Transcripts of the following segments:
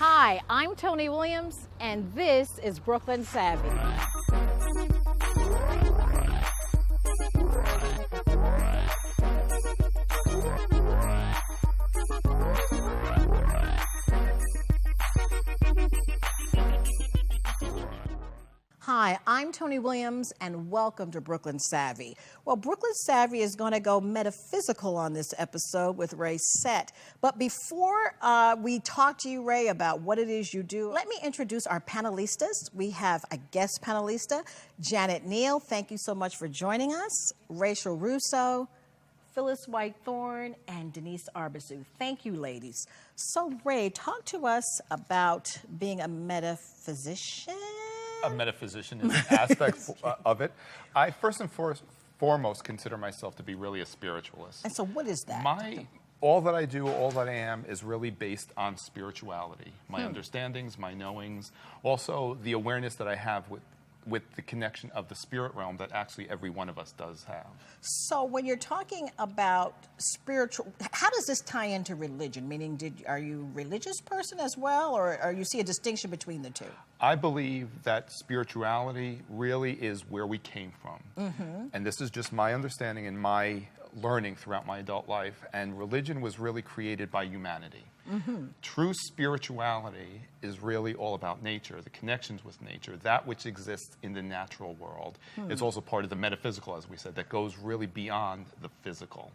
Hi, I'm Tony Williams, and this is Brooklyn Savvy. Hi, I'm Tony Williams, and welcome to Brooklyn Savvy. Well, Brooklyn Savvy is going to go metaphysical on this episode with Ray Sett. But before we talk to you, Ray, about what it is you do, let me introduce our panelistas. We have a guest panelista, Janet Neal. Thank you so much for joining us. Rachel Russo, Phyllis White-Thorne, and Denise Arbizu. Thank you, ladies. So, Ray, talk to us about being a metaphysician. A metaphysician is an aspect of it. I first and foremost consider myself to be really a spiritualist. And so what is that? All that I do, all that I am, is really based on spirituality. My understandings, my knowings, also the awareness that I have with the connection of the spirit realm that actually every one of us does have. So when you're talking about spiritual, how does this tie into religion? Meaning, are you a religious person as well, or you see a distinction between the two? I believe that spirituality really is where we came from. And this is just my understanding and my learning throughout my adult life. And religion was really created by humanity. True spirituality is really all about nature, the connections with nature, that which exists in the natural world. It's also part of the metaphysical, as we said, that goes really beyond the physical.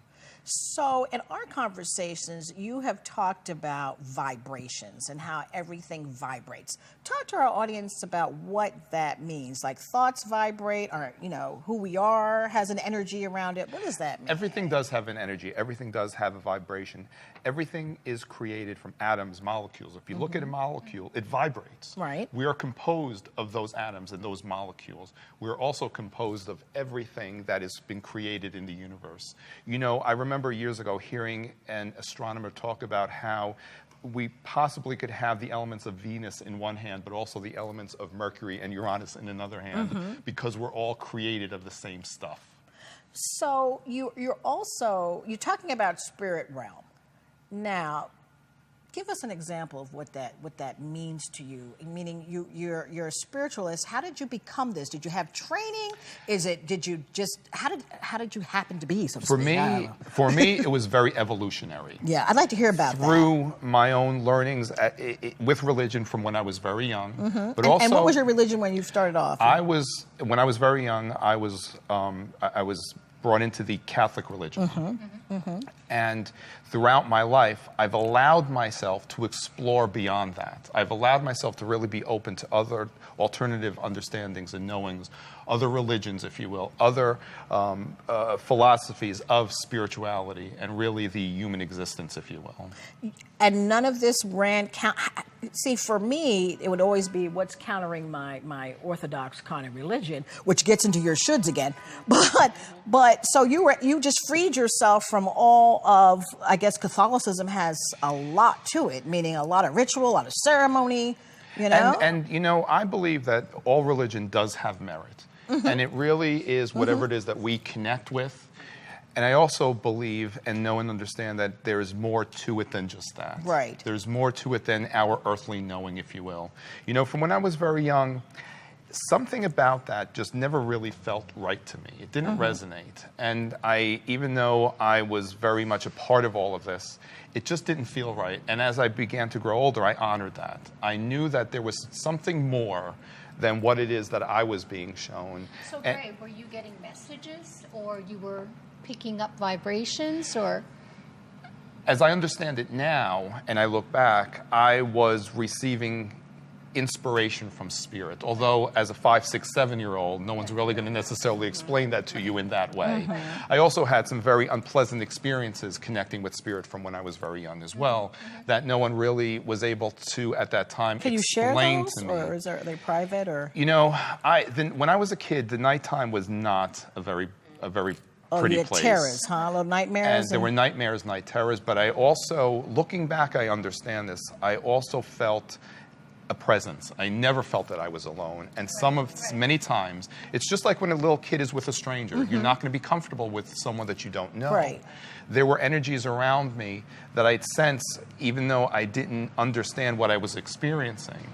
So in our conversations, you have talked about vibrations and how everything vibrates. Talk to our audience about what that means. Like thoughts vibrate, or, you know, who we are has an energy around it. What does that mean? Everything does have an energy. Everything does have a vibration. Everything is created from atoms, molecules. If you look at a molecule, it vibrates. Right. We are composed of those atoms and those molecules. We're also composed of everything that has been created in the universe. You know, I remember years ago hearing an astronomer talk about how we possibly could have the elements of Venus in one hand, but also the elements of Mercury and Uranus in another hand, because we're all created of the same stuff. So you're talking about spirit realm. Now, give us an example of what that means to you. Meaning, you're a spiritualist. How did you become this? Did you have training? How did you happen to be? So to speak? For me, it was very evolutionary. Yeah, I'd like to hear about that. Through my own learnings with religion from when I was very young, but also. And what was your religion when you started off? When I was very young, I was brought into the Catholic religion. And throughout my life, I've allowed myself to explore beyond that. I've allowed myself to really be open to other alternative understandings and knowings, other religions, if you will, other philosophies of spirituality and really the human existence, if you will. And none of this see, for me, it would always be what's countering my orthodox kind of religion, which gets into your shoulds again. But so you just freed yourself from all of, I guess Catholicism has a lot to it, meaning a lot of ritual, a lot of ceremony, you know? And you know, I believe that all religion does have merit. And it really is whatever it is that we connect with. And I also believe and know and understand that there is more to it than just that. Right. There's more to it than our earthly knowing, if you will. You know, from when I was very young, something about that just never really felt right to me. It didn't resonate. And even though I was very much a part of all of this, it just didn't feel right. And as I began to grow older, I honored that. I knew that there was something more than what it is that I was being shown. So, Ray, were you getting messages, or you were picking up vibrations, or? As I understand it now, and I look back, I was receiving inspiration from spirit. Although as a 5, 6, 7-year-old, no one's really going to necessarily explain that to you in that way. I also had some very unpleasant experiences connecting with spirit from when I was very young as well, that no one really was able to, at that time, Can you share explain those, to me. or are they private, or? You know, when I was a kid, the nighttime was not a very pretty you had place. terrors, huh? Little nightmares? And there were nightmares, night terrors, but I also, looking back, I understand this, I also felt a presence. I never felt that I was alone. And many times, it's just like when a little kid is with a stranger. You're not going to be comfortable with someone that you don't know. Right. There were energies around me that I'd sense, even though I didn't understand what I was experiencing.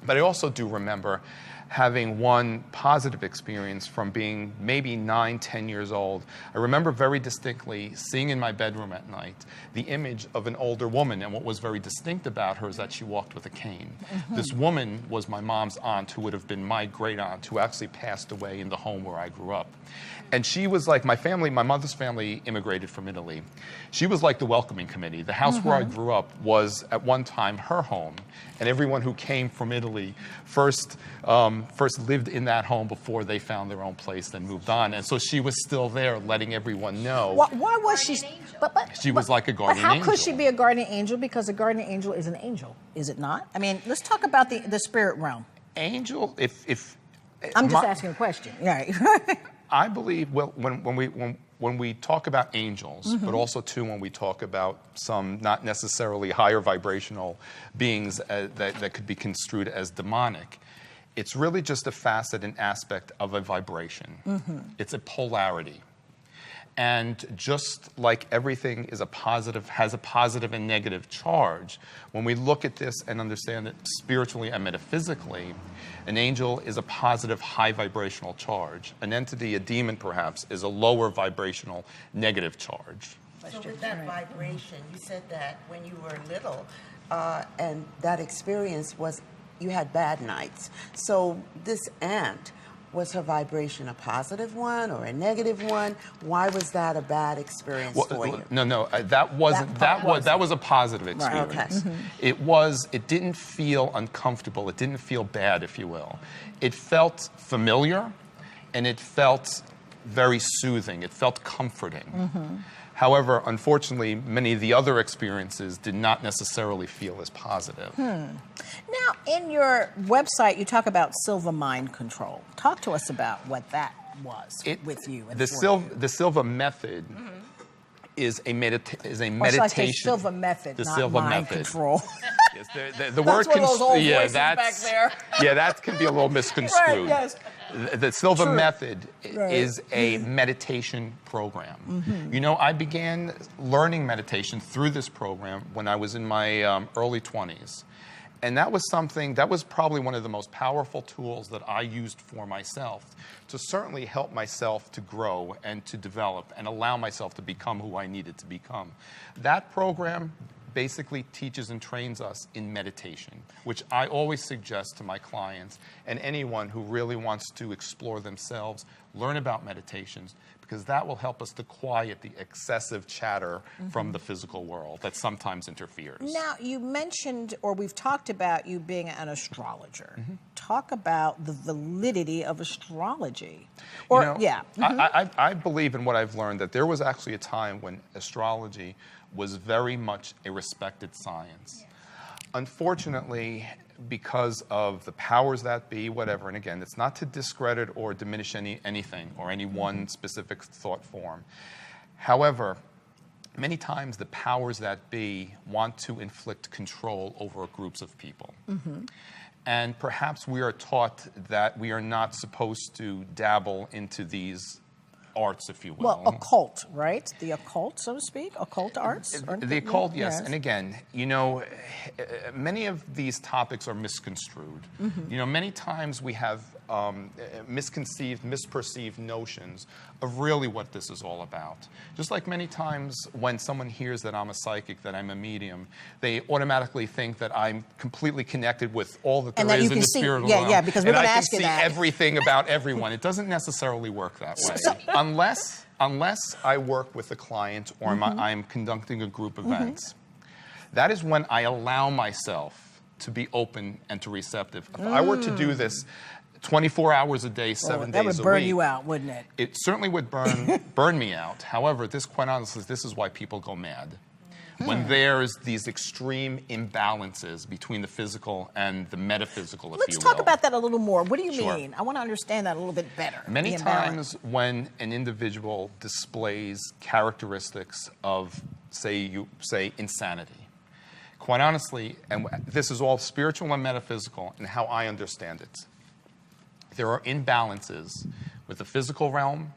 But I also do remember having one positive experience from being maybe 9, 10 years old. I remember very distinctly seeing in my bedroom at night the image of an older woman, and what was very distinct about her is that she walked with a cane. This woman was my mom's aunt, who would have been my great aunt, who actually passed away in the home where I grew up. And she was like, my mother's family immigrated from Italy. She was like the welcoming committee. The house where I grew up was at one time her home, and everyone who came from Italy first lived in that home before they found their own place, then moved on. And so she was still there, letting everyone know. Why was she? She was like a guardian angel. angel. How could she be a guardian angel? Because a guardian angel is an angel, is it not? I mean, let's talk about the spirit realm. Angel, I'm just asking a question. Right. I believe, well, when we talk about angels, but also too when we talk about some not necessarily higher vibrational beings that could be construed as demonic, it's really just a facet and aspect of a vibration. It's a polarity. And just like everything has a positive and negative charge, when we look at this and understand it spiritually and metaphysically, an angel is a positive, high vibrational charge. An entity, a demon perhaps, is a lower vibrational, negative charge. So with that vibration, you said that when you were little, and that experience was you had bad nights. So this aunt, was her vibration a positive one or a negative one? Why was that a bad experience for you? No, that wasn't. That was a positive experience. Right, okay. It didn't feel uncomfortable. It didn't feel bad, if you will. It felt familiar, and it felt very soothing. It felt comforting. However, unfortunately, many of the other experiences did not necessarily feel as positive. Now, in your website, you talk about Silva mind control. Talk to us about what that was with you. And the Silva method is a meditation. Or should I say Silva method, the not Silva mind method. Control. Yes, the word one of those old yeah, voices back there. Yeah, that can be a little misconstrued. Right, yes. The Silva True. method Right. is a meditation program. You know, I began learning meditation through this program when I was in my early 20s. And that was probably one of the most powerful tools that I used for myself to certainly help myself to grow and to develop and allow myself to become who I needed to become. That program basically teaches and trains us in meditation, which I always suggest to my clients and anyone who really wants to explore themselves, learn about meditations, because that will help us to quiet the excessive chatter from the physical world that sometimes interferes. Now, you mentioned, or we've talked about you being an astrologer. Talk about the validity of astrology. Or, You know, I believe in what I've learned, that there was actually a time when astrology was very much a respected science. Unfortunately, because of the powers that be, whatever, and again, it's not to discredit or diminish anything or any one specific thought form. However, many times the powers that be want to inflict control over groups of people. And perhaps we are taught that we are not supposed to dabble into these arts, if you will. Well, occult, right? The occult, so to speak? Occult arts? The occult, yes. And again, you know, many of these topics are misconstrued. You know, many times we have misconceived, misperceived notions of really what this is all about. Just like many times when someone hears that I'm a psychic, that I'm a medium, they automatically think that I'm completely connected with all that there is in the spiritual realm. Yeah, because we're going to ask you that. And I can see everything about everyone. It doesn't necessarily work that way. Unless I work with a client or I'm conducting a group event. That is when I allow myself to be open and to receptive. If I were to do this 24 hours a day, 7 days a week. That would burn you out, wouldn't it? It certainly would burn me out. However, quite honestly, this is why people go mad. When there's these extreme imbalances between the physical and the metaphysical, if you will. Let's talk about that a little more. What do you Sure. mean? I want to understand that a little bit better. Many the imbalance. times when an individual displays characteristics of, say insanity, Quite honestly, and this is all spiritual and metaphysical and how I understand it, there are imbalances with the physical realm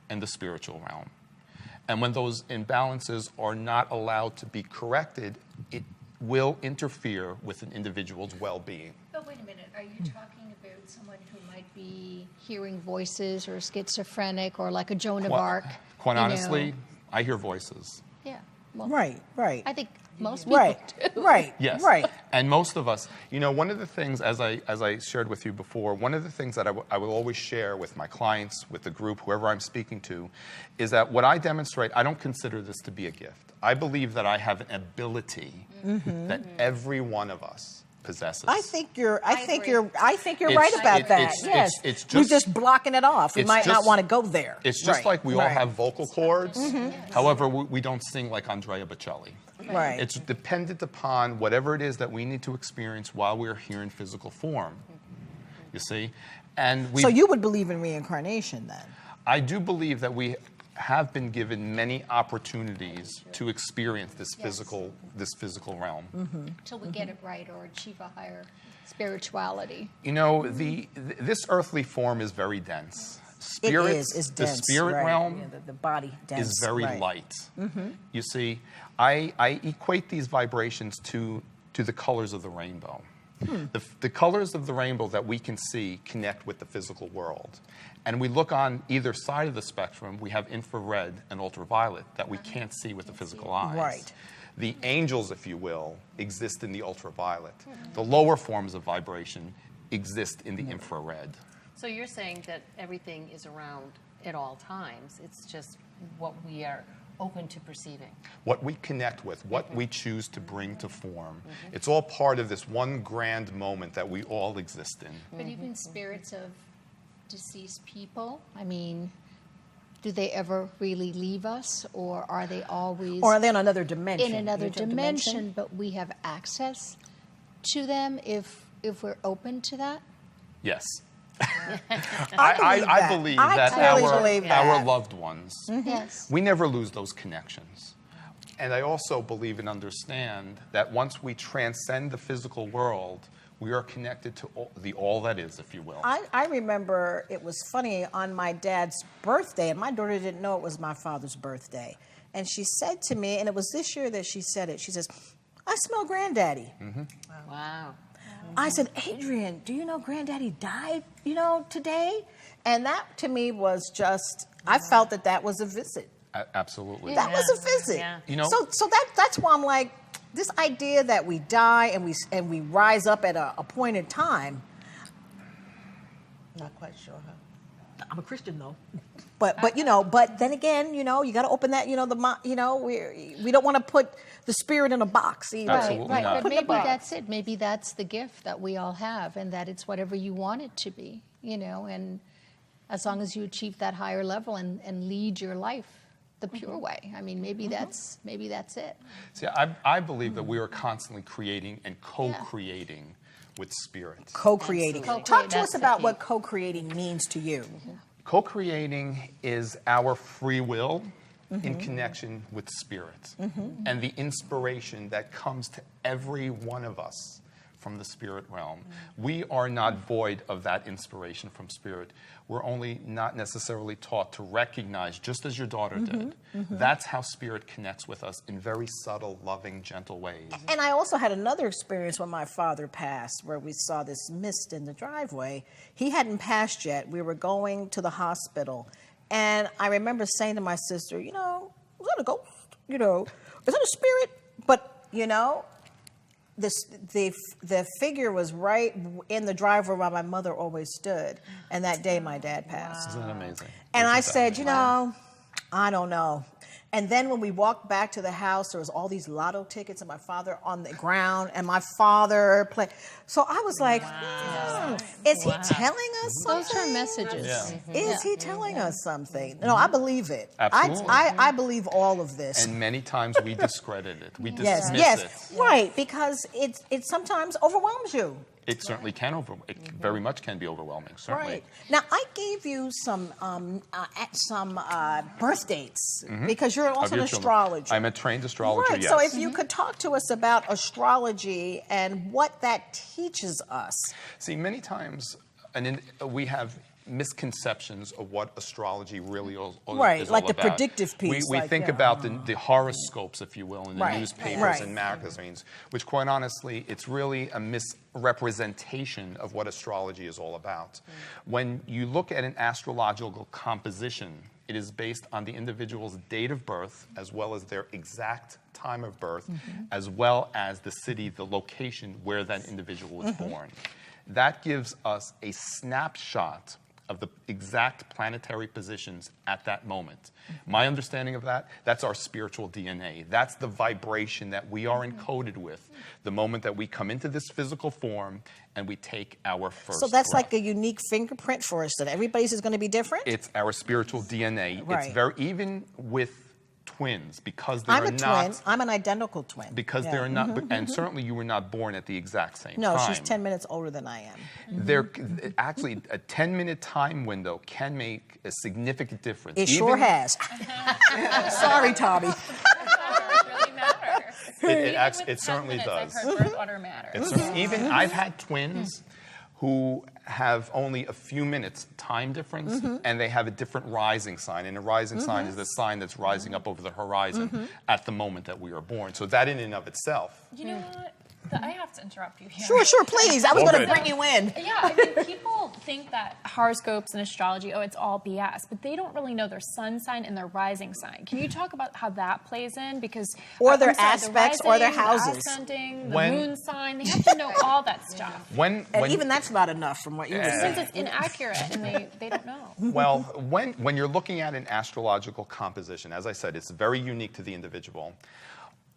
and the spiritual realm. And when those imbalances are not allowed to be corrected, it will interfere with an individual's well-being. But wait a minute, are you talking about someone who might be hearing voices or schizophrenic or like a Joan of Arc? Quite you know? honestly, I hear voices. Yeah. Well, Right. I think most people Right. do. Right. Yes. Right. And most of us, one of the things, as I shared with you before, one of the things that I will always share with my clients, with the group, whoever I'm speaking to, is that what I demonstrate, I don't consider this to be a gift. I believe that I have an ability that every one of us possesses. I think you're agree. right about that. Yes. it's We're just- just blocking it off. We it's might not just- want to go there. It's just Right, like we all right, have vocal cords. However, we don't sing like Andrea Bocelli. Right. It's dependent upon whatever it is that we need to experience while we're here in physical form. You see? And So you would believe in reincarnation then? I do believe that we have been given many opportunities to experience this physical realm. Until we get it right or achieve a higher spirituality. This earthly form is very dense. It is. It's dense. The spirit right. realm Yeah, the body dense. is very right. light. You see, I equate these vibrations to the colors of the rainbow. The colors of the rainbow that we can see connect with the physical world. And we look on either side of the spectrum, we have infrared and ultraviolet that we can't see with the physical eyes. Right. The angels, if you will, exist in the ultraviolet. The lower forms of vibration exist in the infrared. So you're saying that everything is around at all times. It's just what we are open to perceiving. What we connect with, what we choose to bring to form. It's all part of this one grand moment that we all exist in. But even spirits of deceased people, I mean, do they ever really leave us, or are they always Or are they in another dimension? in another Neutral dimension, but we have access to them if we're open to that? Yes. I believe I that clearly our, believe our that. loved ones, Yes. we never lose those connections. And I also believe and understand that once we transcend the physical world, we are connected to all that is, if you will. I remember it was funny on my dad's birthday, and my daughter didn't know it was my father's birthday. And she said to me, and it was this year that she said it, she says, "I smell Granddaddy." Wow. I said, "Adrian, do you know Granddaddy died, today?" And that to me was just, I felt that was a visit. Absolutely. That was a visit. Yeah. So that's why I'm like, this idea that we die and we rise up at a point in time. Not quite sure, huh? I'm a Christian though. But then again, you got to open that, we don't want to put the spirit in a box either. Absolutely Right, not. but maybe box. that's it. Maybe that's the gift that we all have, and that it's whatever you want it to be, and as long as you achieve that higher level and lead your life the pure way. I mean, maybe that's it. See, I believe that we are constantly creating and co-creating with spirit. Co-creating. Absolutely. Talk to That's us the about key. what co-creating means to you. Co-creating is our free will in connection with spirit and the inspiration that comes to every one of us from the spirit realm. We are not void of that inspiration from spirit. We're only not necessarily taught to recognize, just as your daughter did. That's how spirit connects with us in very subtle, loving, gentle ways. And I also had another experience when my father passed, where we saw this mist in the driveway. He hadn't passed yet. We were going to the hospital. And I remember saying to my sister, is that a ghost? Is that a spirit? But, the figure was right in the driveway where my mother always stood. And that day my dad passed. Isn't that amazing? And I Isn't that said, amazing? I don't know. And then when we walked back to the house, there was all these lotto tickets and my father on the ground and my father played. So I was like, is he telling us something? Those are messages. Yeah. Is he telling us something? No, I believe it. Absolutely. I believe all of this. And many times we discredit it. We dismiss yes, it. right, because it sometimes overwhelms you. It certainly can it very much can be overwhelming. Certainly. Right. Now, I gave you some birth dates because you're Of also an your children. astrologer. I'm a trained astrologer. Right. Yes. So if you could talk to us about astrology and what that teaches us. See, many times, we have misconceptions of what astrology really Right, is like all the about. predictive piece, We like, think yeah. about the horoscopes, if you will, in the Right, newspapers right. and magazines, which, quite honestly, it's really a misrepresentation of what astrology is all about. When you look at an astrological composition, it is based on the individual's date of birth, as well as their exact time of birth, as well as the city, the location where that individual was born. That gives us a snapshot of the exact planetary positions at that moment. My understanding of that, that's our spiritual DNA. That's the vibration that we are encoded with the moment that we come into this physical form and we take our first So that's breath. like a unique fingerprint for us that everybody's is going to be different? It's our spiritual DNA. Right. It's very, even with twins, because they're I'm a not... twin. I'm an identical twin. Because Yeah. they're not, and certainly you were not born at the exact same No, time. she's 10 minutes older than I am. There, actually, a 10-minute time window can make a significant difference. It sure has. Sorry, Tommy. really matter. It certainly does. I've heard birth order matters. It's even I've had twins who have only a few minutes time difference, and they have a different rising sign. And a rising sign is the sign that's rising up over the horizon at the moment that we are born. So that in and of itself. You know what? I have to interrupt you here. Sure, please. I was All going to good. bring you in. Yeah, I mean, people think that horoscopes and astrology, it's all BS, but they don't really know their sun sign and their rising sign. Can you talk about how that plays in? Because Or their I'm sorry, aspects the or their rising, houses. the ascending, the When- moon sign, they have to know all that stuff. When Even that's not enough from what you were Since saying. it's inaccurate and they don't know. Well, when you're looking at an astrological composition, as I said, it's very unique to the individual.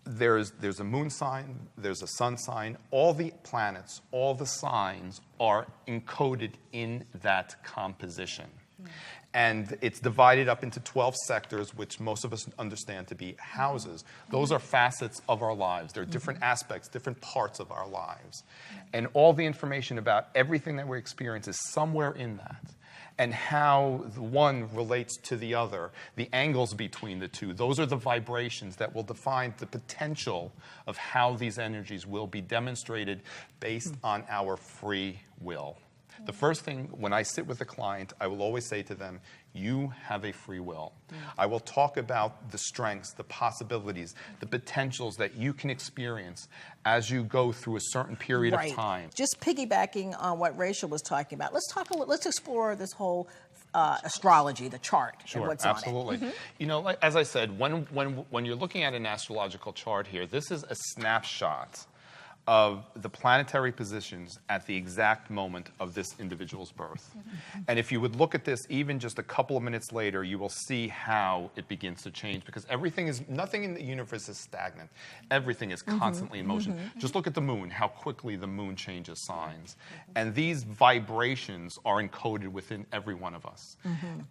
There's a moon sign, there's a sun sign. All the planets, all the signs are encoded in that composition. And it's divided up into 12 sectors, which most of us understand to be houses. Those are facets of our lives. They're different aspects, different parts of our lives. And all the information about everything that we experience is somewhere in that. And how the one relates to the other, the angles between the two, those are the vibrations that will define the potential of how these energies will be demonstrated based on our free will. The first thing, when I sit with a client, I will always say to them, you have a free will. I will talk about the strengths, the possibilities, the potentials that you can experience as you go through a certain period of time. Just piggybacking on what Rachel was talking about, let's explore this whole astrology, the chart, and Sure, what's absolutely. on it. You know, like, as I said, when you're looking at an astrological chart here, this is a snapshot of the planetary positions at the exact moment of this individual's birth. And if you would look at this even just a couple of minutes later, you will see how it begins to change, because nothing in the universe is stagnant. Everything is constantly in motion. Just look at the moon, how quickly the moon changes signs. And these vibrations are encoded within every one of us.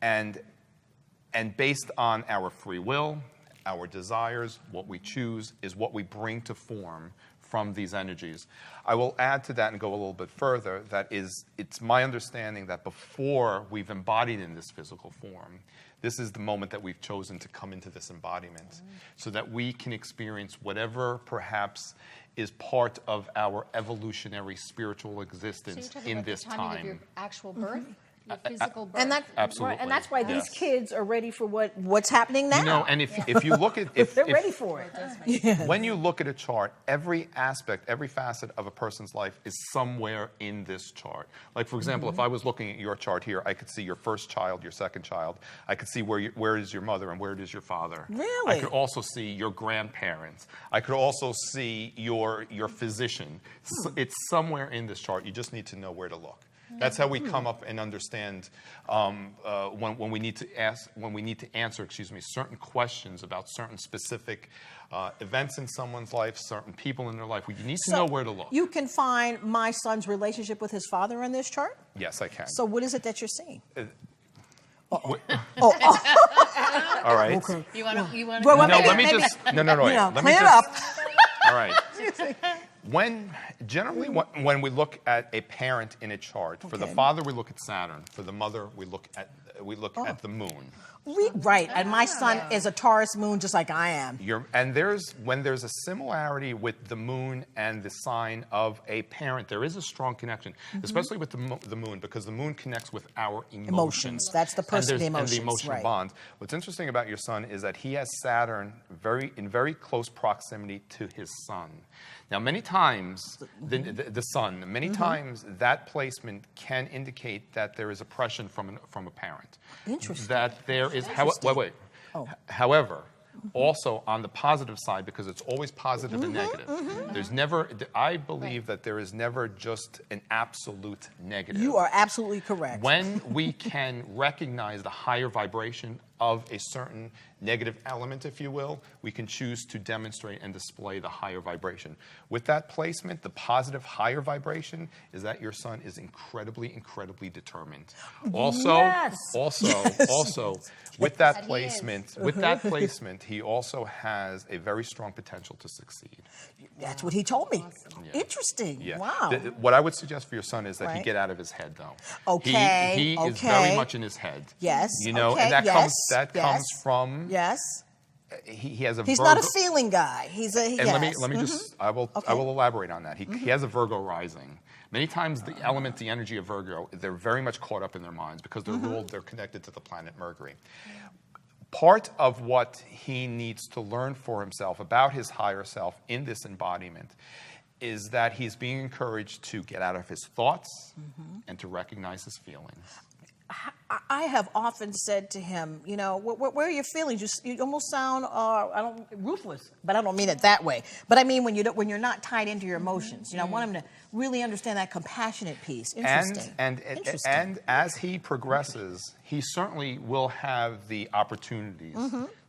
And based on our free will, our desires, what we choose, is what we bring to form from these energies. I will add to that and go a little bit further. It's my understanding that before we've embodied in this physical form, this is the moment that we've chosen to come into this embodiment, so that we can experience whatever perhaps is part of our evolutionary spiritual existence So you're talking in about this the timing time. of your actual birth, your physical birth. And Absolutely. and that's why these Yes. kids are ready for what's happening now. You know, and if you look at They're ready for it. when you look at a chart, every aspect, every facet of a person's life is somewhere in this chart. Like, for example, if I was looking at your chart here, I could see your first child, your second child. I could see where is your mother and where is your father. Really? I could also see your grandparents. I could also see your physician. It's somewhere in this chart. You just need to know where to look. That's how we come up and understand when we need to answer certain questions about certain specific events in someone's life, certain people in their life. You need to know where to look. You can find my son's relationship with his father in this chart. Yes, I can. So what is it that you're seeing? All right. Okay. You want to? Well, No, maybe- let me maybe- just. No, wait. Let me clean it just. up. All right. Generally, when we look at a parent in a chart, for the Okay. father we look at Saturn, for the mother we look at the moon. Right, and my son is a Taurus moon just like I am. When there's a similarity with the moon and the sign of a parent, there is a strong connection, especially with the moon, because the moon connects with our emotions. That's the person, the and emotions, the emotional right. bonds. What's interesting about your son is that he has Saturn in very close proximity to his sun. Now, many times, the sun, many times that placement can indicate that there is oppression from a parent. Interesting. That there is, wait. Oh. However, also on the positive side, because it's always positive and negative. There's never, I believe that there is never just an absolute negative. You are absolutely correct. When we can recognize the higher vibration of a certain negative element, if you will, we can choose to demonstrate and display the higher vibration. With that placement, the positive higher vibration is that your son is incredibly, incredibly determined. Also, Yes. also, with that placement, he also has a very strong potential to succeed. That's what he told me. Interesting. Yeah. Wow. What I would suggest for your son is that he Right. get out of his head, though. Okay, He is okay. very much in his head. Yes. You know, okay, and that yes, comes from Yes. he has a He's Virgo. not a feeling guy. He's a. And let me just I will elaborate on that. He has a Virgo rising. Many times the element, the energy of Virgo, they're very much caught up in their minds because they're connected to the planet Mercury. Part of what he needs to learn for himself about his higher self in this embodiment is that he's being encouraged to get out of his thoughts and to recognize his feelings. I have often said to him, you know, where are your feelings? You almost sound, ruthless, but I don't mean it that way. But I mean when you're not tied into your emotions. You know, I want him to really understand that compassionate piece. Interesting. And as he progresses, he certainly will have the opportunities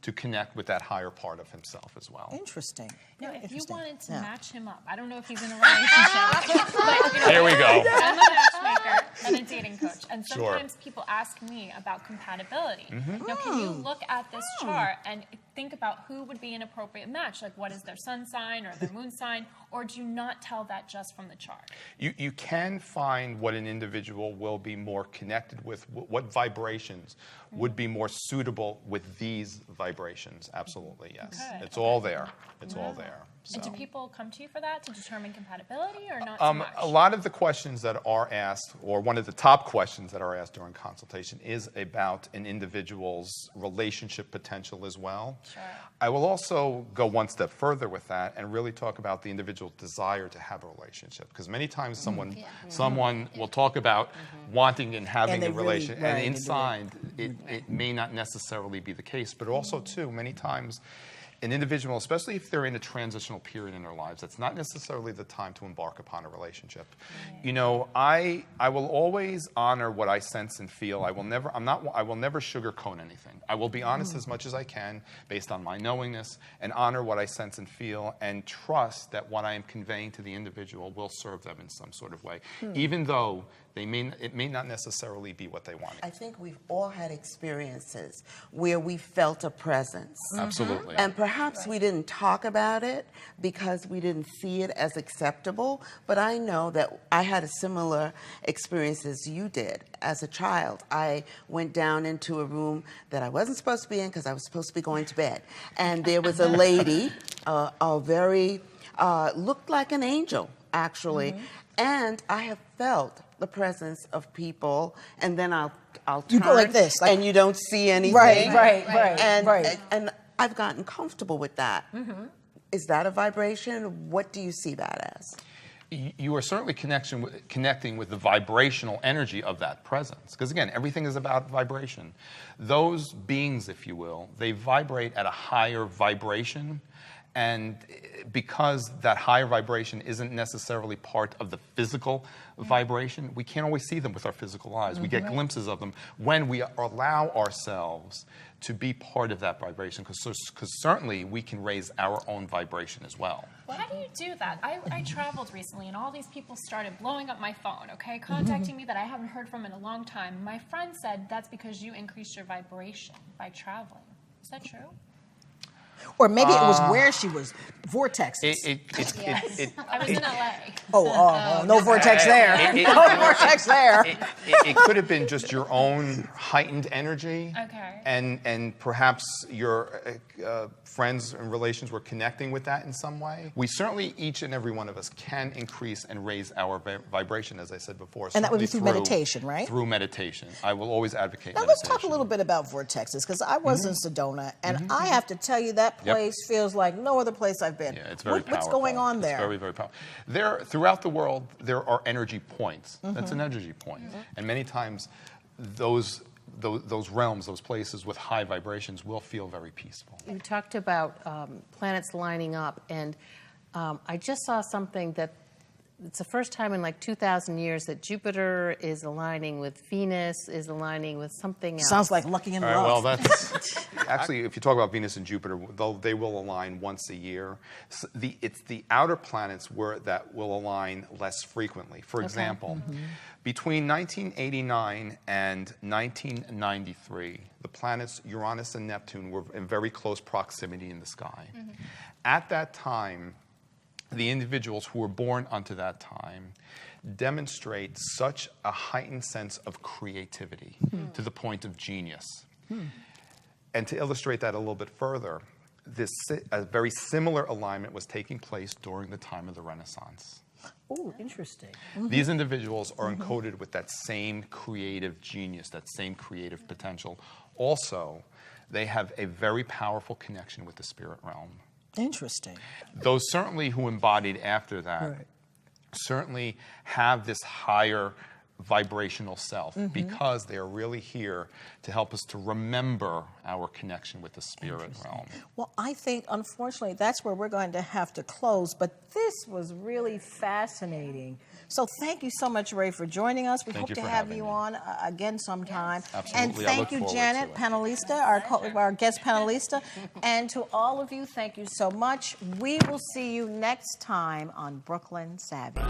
to connect with that higher part of himself as well. Interesting. Now, if you Interesting. wanted to Yeah. match him up, I don't know if he's in a relationship, but you know, There we go. I'm a matchmaker and a dating coach, and Sure. sometimes people ask me about compatibility. Now, can you look at this chart and think about who would be an appropriate match? Like, what is their sun sign or their moon sign, or do you not tell that just from the chart? You can find what an individual will be more connected with, what vibrations would be more suitable with these vibrations. Absolutely, yes. Okay. It's all there. It's all there. And do So. people come to you for that to determine compatibility, or not so much? A lot of the questions that are asked, or one of the top questions that are asked during consultation, is about an individual's relationship potential as well. Sure. I will also go one step further with that and really talk about the individual's desire to have a relationship. Because many times someone will talk about wanting and having And they a relationship, really- and right, they do inside it may not necessarily be the case. But also, too, many times an individual, especially if they're in a transitional period in their lives, that's not necessarily the time to embark upon a relationship. You know, I will always honor what I sense and feel. I will never sugarcoat anything. I will be honest as much as I can based on my knowingness and honor what I sense and feel and trust that what I am conveying to the individual will serve them in some sort of way, even though it may not necessarily be what they want. I think we've all had experiences where we felt a presence. Absolutely. And perhaps we didn't talk about it because we didn't see it as acceptable, but I know that I had a similar experience as you did. As a child, I went down into a room that I wasn't supposed to be in because I was supposed to be going to bed. And there was a lady, looked like an angel, actually. And I have felt the presence of people, and then I'll turn. You go like this, like- and you don't see anything. Right. And I've gotten comfortable with that. Is that a vibration? What do you see that as? You are certainly connecting with the vibrational energy of that presence. Because again, everything is about vibration. Those beings, if you will, they vibrate at a higher vibration. And because that higher vibration isn't necessarily part of the physical vibration, we can't always see them with our physical eyes. We get glimpses of them when we allow ourselves to be part of that vibration, because certainly we can raise our own vibration as well. Well, how do you do that? I traveled recently, and all these people started blowing up my phone, okay, contacting me that I haven't heard from in a long time. My friend said that's because you increased your vibration by traveling. Is that true? Or maybe it was where she was, vortexes. I was in LA. No vortex there. No vortex there. It could have been just your own heightened energy. Okay. And perhaps your friends and relations were connecting with that in some way. We certainly, each and every one of us, can increase and raise our vibration, as I said before. And that would be certainly through meditation, right? Through meditation. I will always advocate Now meditation. let's talk a little bit about vortexes, because I was in Sedona, and I have to tell you that place feels like no other place I've been. Yeah, it's very powerful. What's going on there? It's very, very powerful. Throughout the world, there are energy points. That's an energy point. And many times, those realms, those places with high vibrations will feel very peaceful. You talked about planets lining up, and I just saw something that it's the first time in like 2,000 years that Jupiter is aligning with Venus, is aligning with something else. Sounds like Lucky in All right, well, Love. that's actually, if you talk about Venus and Jupiter, they will align once a year. It's the outer planets that will align less frequently. For example, between 1989 and 1993, the planets Uranus and Neptune were in very close proximity in the sky. At that time, the individuals who were born unto that time demonstrate such a heightened sense of creativity to the point of genius. And to illustrate that a little bit further, a very similar alignment was taking place during the time of the Renaissance. Oh, interesting. These individuals are encoded with that same creative genius, that same creative potential. Also, they have a very powerful connection with the spirit realm. Interesting. Those certainly who embodied after that certainly have this higher vibrational self because they are really here to help us to remember our connection with the spirit realm. Well, I think, unfortunately, that's where we're going to have to close, but this was really fascinating. So thank you so much, Ray, for joining us. We Thank hope you to for have having you me. on again sometime. Absolutely. And I thank look you, forward Janet, to it. panelista, our guest panelista. And to all of you, thank you so much. We will see you next time on Brooklyn Savvy.